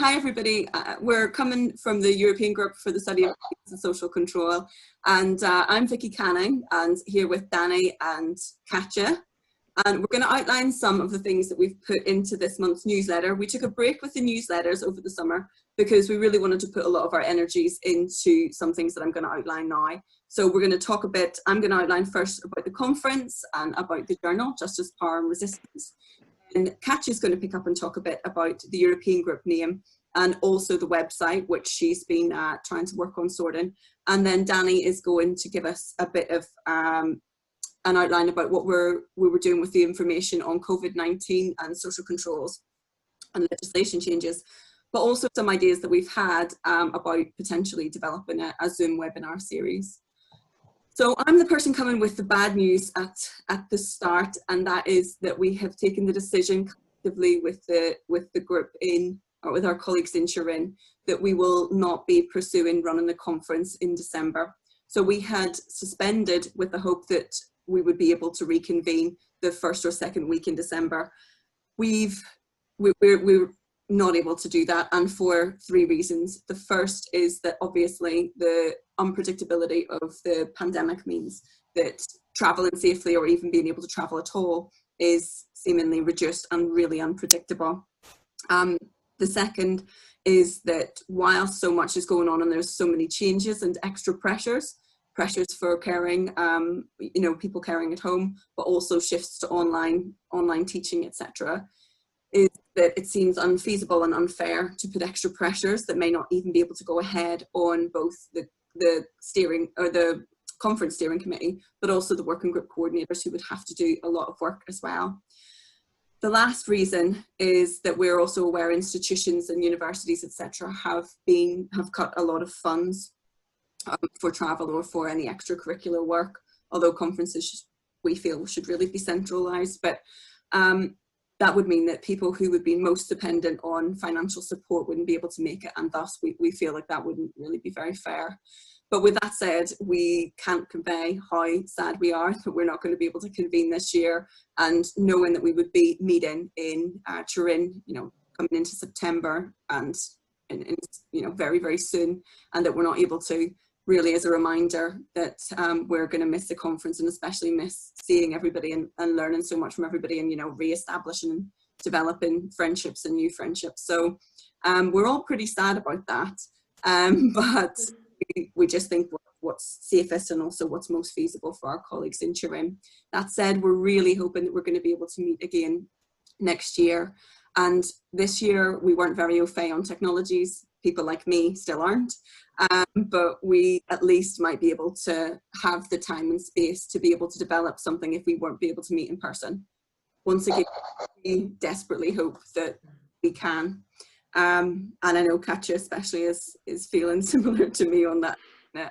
Hi everybody, we're coming from the European Group for the Study of Social Control, and I'm Vicky Canning, and here with Danny and Katja, and we're going to outline some of the things that we've put into this month's newsletter. We took a break with the newsletters over the summer because we really wanted to put a lot of our energies into some things that I'm going to outline now. So we're going to talk a bit, I'm going to outline first about the conference and about the journal, Justice, Power and Resistance. And Katja's going to pick up and talk a bit about the European Group name and also the website, which she's been trying to work on sorting. And then Danny is going to give us a bit of an outline about what we were doing with the information on COVID-19 and social controls and legislation changes, but also some ideas that we've had about potentially developing a Zoom webinar series. So I'm the person coming with the bad news at the start, and that is that we have taken the decision collectively with the group or with our colleagues in Turin that we will not be pursuing running the conference in December. So we had suspended with the hope that we would be able to reconvene the first or second week in December. We're not able to do that, and for three reasons. The first is that obviously the unpredictability of the pandemic means that traveling safely or even being able to travel at all is seemingly reduced and really unpredictable. The second is that while so much is going on and there's so many changes and extra pressures for caring, people caring at home, but also shifts to online teaching, etc., is that it seems unfeasible and unfair to put extra pressures that may not even be able to go ahead on both the steering or the conference steering committee, but also the working group coordinators who would have to do a lot of work as well. The last reason is that we're also aware institutions and universities, etc., have cut a lot of funds for travel or for any extracurricular work, although conferences we feel should really be centralised. But that would mean that people who would be most dependent on financial support wouldn't be able to make it, and thus we feel like that wouldn't really be very fair. But with that said, we can't convey how sad we are that we're not going to be able to convene this year, and knowing that we would be meeting in Turin, coming into September and very, very soon, and that we're not able to, really as a reminder that we're going to miss the conference, and especially miss seeing everybody and learning so much from everybody, and re-establishing and developing friendships and new friendships. So we're all pretty sad about that, but we just think what's safest and also what's most feasible for our colleagues in Turin. That said, we're really hoping that we're going to be able to meet again next year. And this year we weren't very au fait on technologies. People like me still aren't. But we at least might be able to have the time and space to be able to develop something if we weren't be able to meet in person. Once again, we desperately hope that we can. And I know Katja especially is feeling similar to me on that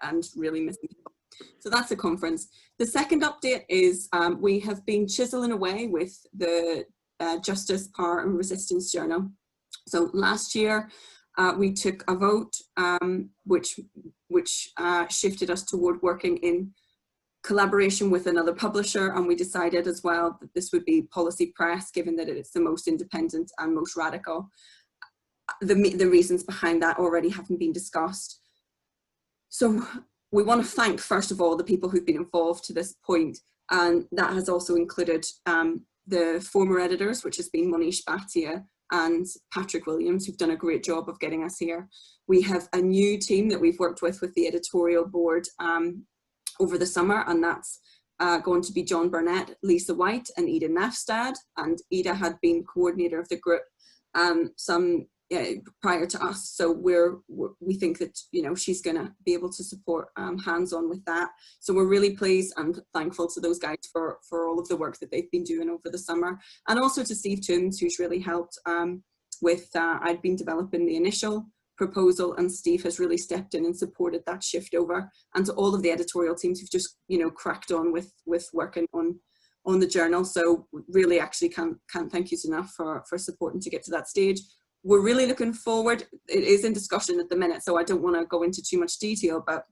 and really missing people. So that's the conference. The second update is we have been chiseling away with the Justice, Power and Resistance journal. So last year, we took a vote which shifted us toward working in collaboration with another publisher, and we decided as well that this would be Policy Press, given that it's the most independent and most radical. The reasons behind that already haven't been discussed. So we want to thank, first of all, the people who've been involved to this point, and that has also included the former editors, which has been Monish Bhatia and Patrick Williams, who've done a great job of getting us here. We have a new team that we've worked with the editorial board over the summer, and that's going to be John Burnett, Lisa White and Ida Nafstad. And Ida had been coordinator of the group prior to us, so we think that she's going to be able to support hands-on with that. So we're really pleased and thankful to those guys for all of the work that they've been doing over the summer, and also to Steve Toombs, who's really helped with I'd been developing the initial proposal, and Steve has really stepped in and supported that shift over, and to all of the editorial teams who've just cracked on with working on the journal. So really actually can't thank you enough for supporting to get to that stage. We're really looking forward. It is in discussion at the minute, so I don't want to go into too much detail, but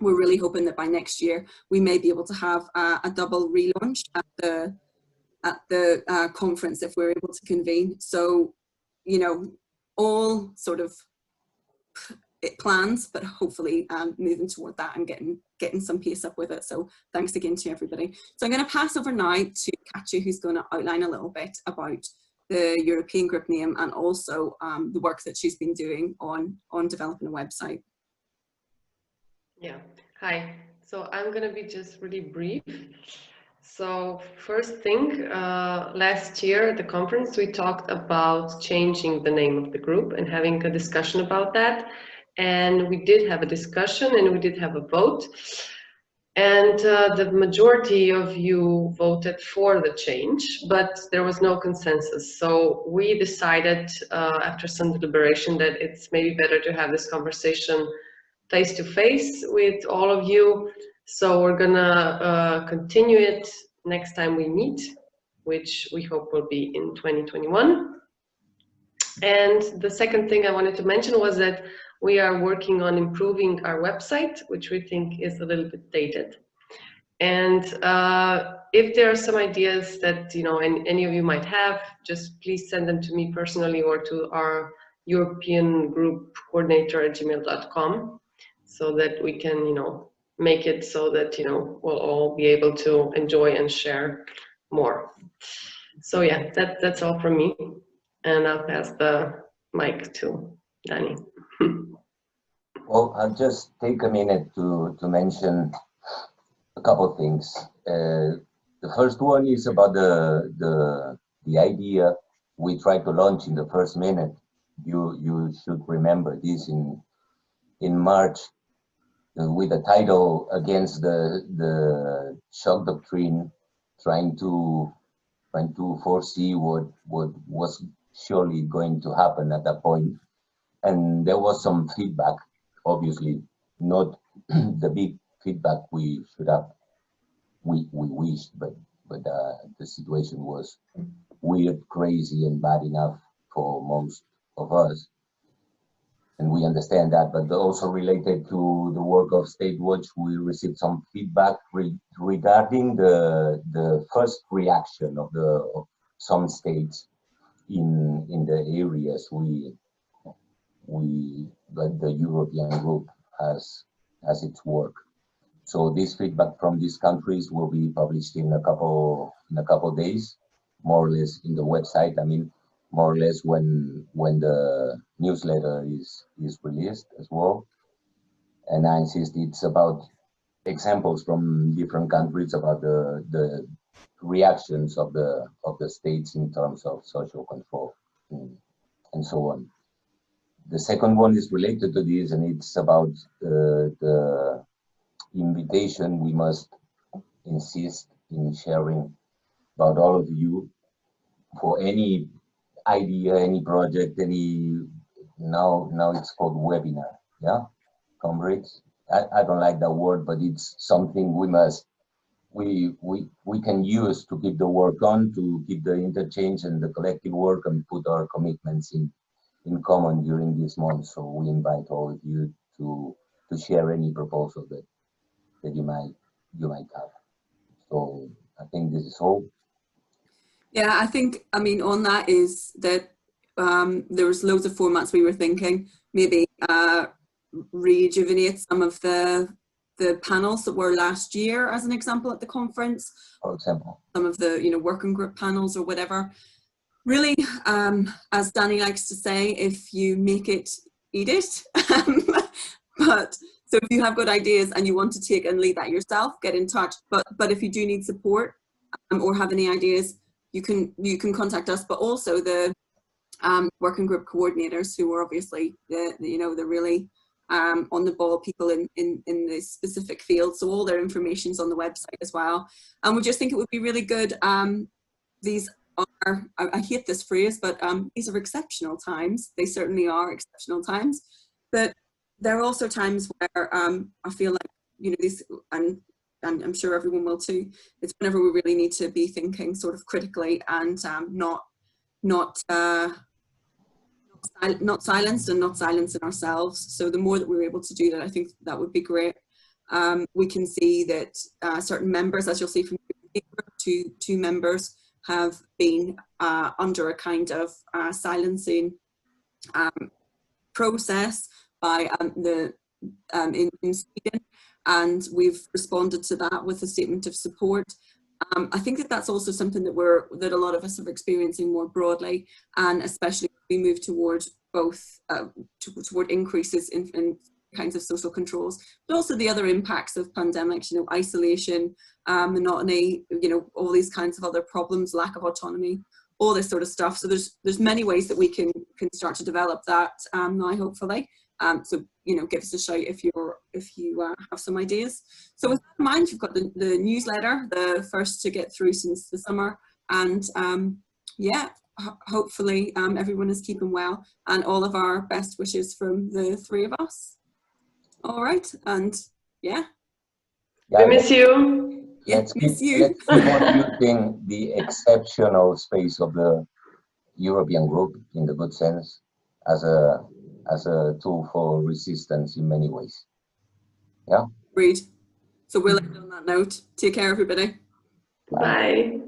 we're really hoping that by next year we may be able to have a double relaunch at the conference if we're able to convene. So all sort of plans, but hopefully moving toward that and getting some pace up with it. So thanks again to everybody. So I'm going to pass over now to Katja, who's going to outline a little bit about the European group name and also the work that she's been doing on developing a website. Yeah, hi. So I'm going to be just really brief. So first thing, last year at the conference, we talked about changing the name of the group and having a discussion about that. And we did have a discussion and we did have a vote. And the majority of you voted for the change, but there was no consensus. So we decided after some deliberation that it's maybe better to have this conversation face to face with all of you. So we're gonna continue it next time we meet, which we hope will be in 2021. And the second thing I wanted to mention was that we are working on improving our website, which we think is a little bit dated. And if there are some ideas that any of you might have, just please send them to me personally or to our European group coordinator at gmail.com, so that we can make it so that we'll all be able to enjoy and share more. So yeah, that's all from me, and I'll pass the mic to Danny. Well, I'll just take a minute to mention a couple of things. The first one is about the idea we tried to launch in the first minute. You should remember this in March with the title Against the Shock Doctrine, trying to foresee what was surely going to happen at that point. And there was some feedback, obviously not the big feedback we should have, we wished, but the situation was weird, crazy, and bad enough for most of us, and we understand that. But also related to the work of State Watch, we received some feedback regarding the first reaction of some states in the areas that the European group has its work. So this feedback from these countries will be published in a couple of days, more or less, in the website. I mean, more or less when the newsletter is released as well. And I insist it's about examples from different countries about the reactions of the states in terms of social control and so on. The second one is related to this, and it's about the invitation we must insist in sharing about all of you for any idea, any project, now it's called webinar, yeah, comrades. I don't like that word, but it's something we can use to keep the work on, to keep the interchange and the collective work, and put our commitments in common during this month. So we invite all of you to share any proposal that you might have. So I think this is all. Yeah, I mean, on that is that there was loads of formats we were thinking, maybe rejuvenate some of the panels that were last year, as an example, at the conference. For example, some of the working group panels or whatever. Really, as Danny likes to say, if you make it, eat it. But so if you have good ideas and you want to take and lead that yourself, get in touch. But if you do need support or have any ideas, you can contact us. But also the working group coordinators, who are obviously the really on the ball people in the specific field. So all their information's on the website as well. And we just think it would be really good. These are, I hate this phrase, but these are exceptional times. They certainly are exceptional times. But there are also times where I feel like, these, and I'm sure everyone will too, it's whenever we really need to be thinking sort of critically and not silenced and not silencing ourselves. So the more that we're able to do that, I think that would be great. We can see that certain members, as you'll see from the group, two members have been under a kind of silencing process by in Sweden, and we've responded to that with a statement of support. I think that that's also something that a lot of us are experiencing more broadly, and especially as we move toward both toward increases in kinds of social controls, but also the other impacts of pandemics, you know, isolation, monotony, you know, all these kinds of other problems, lack of autonomy, all this sort of stuff. So there's many ways that we can start to develop that now, hopefully. So, you know, give us a shout if you have some ideas. So with that in mind, you've got the newsletter, the first to get through since the summer, and yeah, hopefully everyone is keeping well, and all of our best wishes from the three of us. All right, and yeah. We miss you. Let's keep on using the exceptional space of the European group, in the good sense, as a tool for resistance in many ways. Yeah. Agreed. So we'll end on that note. Take care, everybody. Bye.